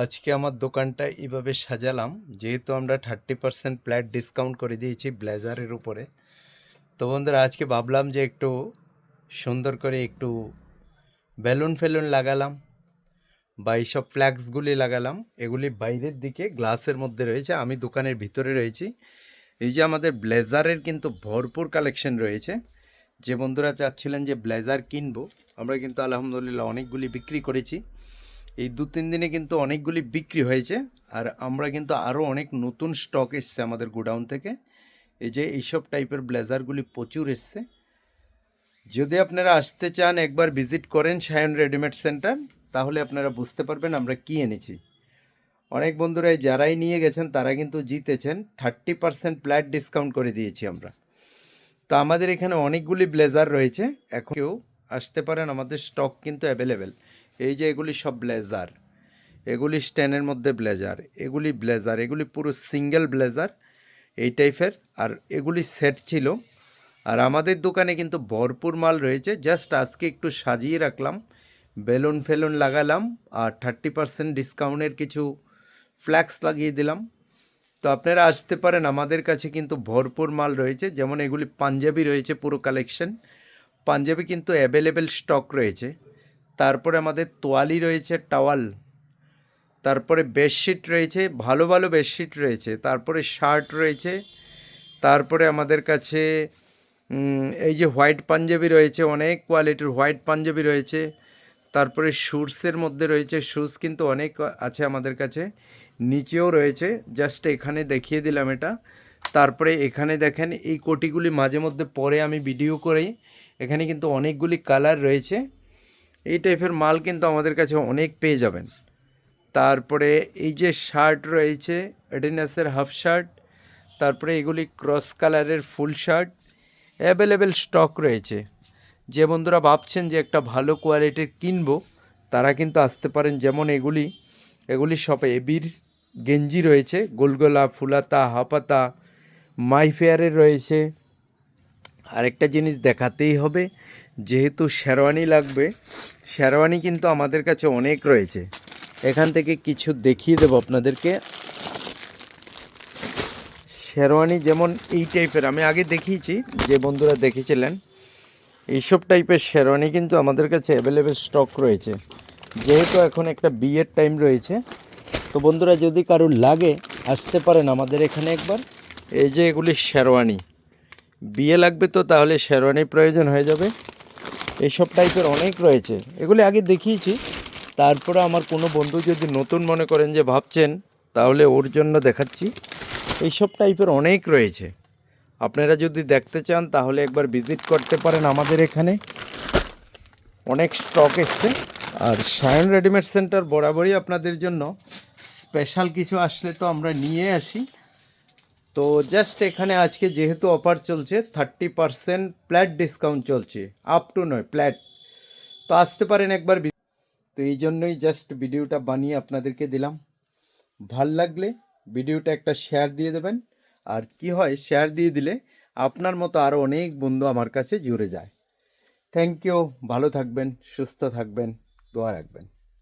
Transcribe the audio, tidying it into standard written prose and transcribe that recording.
আজকে আমার দোকানটা এইভাবে সাজালাম, যেহেতু আমরা 30% ফ্ল্যাট ডিসকাউন্ট করে দিয়েছি ব্লেজারের উপরে। তো বন্ধুরা, আজকে ভাবলাম যে একটু সুন্দর করে একটু বেলুন ফেলুন লাগালাম বা এইসব ফ্ল্যাক্সগুলি লাগালাম। এগুলি বাইরের দিকে গ্লাসের মধ্যে রয়েছে, আমি দোকানের ভিতরে রয়েছি। এই যে আমাদের ব্লেজারের কিন্তু ভরপুর কালেকশন রয়েছে। যে বন্ধুরা চাচ্ছিলেন যে ব্লেজার কিনবো, আমরা কিন্তু আলহামদুলিল্লাহ অনেকগুলি বিক্রি করেছি। এই 2-3 দিনে কিন্তু অনেকগুলি বিক্রি হয়েছে, আর আমরা কিন্তু আরও অনেক নতুন স্টক এসছে আমাদের গোডাউন থেকে। এই যে এইসব টাইপের ব্লেজারগুলি প্রচুর এসছে। যদি আপনারা আসতে চান, একবার ভিজিট করেন সায়ন রেডিমেড সেন্টার, তাহলে আপনারা বুঝতে পারবেন আমরা কি এনেছি। অনেক বন্ধুরাই যারাই নিয়ে গেছেন তারা কিন্তু জিতেছেন, 30% ফ্ল্যাট ডিসকাউন্ট করে দিয়েছি আমরা। তো আমাদের এখানে অনেকগুলি ব্লেজার রয়েছে, এখন কেউ আসতে পারেন, আমাদের স্টক কিন্তু অ্যাভেলেবেল। এই যে এগুলি সব ব্লেজার, এগুলি স্ট্যানের মধ্যে ব্লেজার, এগুলি ব্লেজার, এগুলি পুরো সিঙ্গেল ব্লেজার এই টাইপের, আর এগুলি সেট ছিল। আর আমাদের দোকানে কিন্তু ভরপুর মাল রয়েছে, জাস্ট আজকে একটু সাজিয়ে রাখলাম, বেলুন ফেলুন লাগালাম, আর 30% ডিসকাউন্টের কিছু ফ্ল্যাক্স লাগিয়ে দিলাম। তো আপনারা আসতে পারেন, আমাদের কাছে কিন্তু ভরপুর মাল রয়েছে। যেমন এগুলি পাঞ্জাবি রয়েছে, পুরো কালেকশন পাঞ্জাবি কিন্তু অ্যাভেলেবেল স্টক রয়েছে। তারপরে আমাদের তোয়ালি রয়েছে, টাওয়াল, তারপরে বেডশিট রয়েছে, ভালো ভালো বেডশিট রয়েছে, তারপরে শার্ট রয়েছে, তারপরে আমাদের কাছে এই যে হোয়াইট পাঞ্জাবি রয়েছে, অনেক কোয়ালিটির হোয়াইট পাঞ্জাবি রয়েছে। তারপরে শ্যুজের মধ্যে রয়েছে, শ্যুজ কিন্তু অনেক আছে আমাদের কাছে, নিচেও রয়েছে, জাস্ট এখানে দেখিয়ে দিলাম এটা। তারপরে এখানে দেখেন এই কোটিগুলি মাঝে মধ্যে পরে আমি ভিডিও করি, এখানে কিন্তু অনেকগুলি কালার রয়েছে। এই টাইপের মাল কিন্তু আমাদের কাছে অনেক পেয়ে যাবেন। তারপরে এই যে শার্ট রয়েছে, এডিডাসের হাফ শার্ট, তারপরে এগুলি ক্রস কালারের ফুল শার্ট, অ্যাভেলেবেল স্টক রয়েছে। যে বন্ধুরা ভাবছেন যে একটা ভালো কোয়ালিটির কিনবো, তারা কিন্তু আসতে পারেন। যেমন এগুলি সব এবির গেঞ্জি রয়েছে, গোলগোলা, ফুলাতা, হাফাতা, মাইফেয়ারের রয়েছে। আরেকটা জিনিস দেখাতেই হবে, যেহেতু শেরওয়ানি লাগবে, শেরওয়ানি কিন্তু আমাদের কাছে অনেক রয়েছে। এখান থেকে কিছু দেখিয়ে দেবো আপনাদেরকে। শেরওয়ানি যেমন এই টাইপের আমি আগে দেখিয়েছি, যে বন্ধুরা দেখেছিলেন, এইসব টাইপের শেরওয়ানি কিন্তু আমাদের কাছে অ্যাভেলেবেল স্টক রয়েছে। যেহেতু এখন একটা বিয়ের টাইম রয়েছে, তো বন্ধুরা যদি কারোর লাগে আসতে পারেন আমাদের এখানে একবার। এই যে এগুলি শেরওয়ানি, বিয়ে লাগবে তো তাহলে শেরওয়ানি প্রয়োজন হয়ে যাবে। এইসব টাইপের অনেক রয়েছে, এগুলি আগে দেখিয়েছি। তারপরে আমার কোনো বন্ধু যদি নতুন মনে করেন যে ভাবছেন, তাহলে ওর জন্য দেখাচ্ছি। এইসব টাইপের অনেক রয়েছে, আপনারা যদি দেখতে চান তাহলে একবার ভিজিট করতে পারেন আমাদের এখানে, অনেক স্টক এসছে। আর সায়ন রেডিমেড সেন্টার বরাবরই আপনাদের জন্য স্পেশাল কিছু আসলে তো আমরা নিয়ে আসি। তো জাস্ট এখানে আজকে যেহেতু অফার চলছে, 30% ফ্ল্যাট ডিসকাউন্ট চলছে, আপ টু নয় ফ্ল্যাট। তো আসতে পারেন একবার। তো এই জন্যই জাস্ট ভিডিওটা বানিয়ে আপনাদেরকে দিলাম। ভাল লাগলে ভিডিওটা একটা শেয়ার দিয়ে দেবেন। আর কি হয়, শেয়ার দিয়ে দিলে আপনার মতো আরও অনেক বন্ধু আমার কাছে জুড়ে যায়। থ্যাংক ইউ, ভালো থাকবেন, সুস্থ থাকবেন, দোয়া রাখবেন।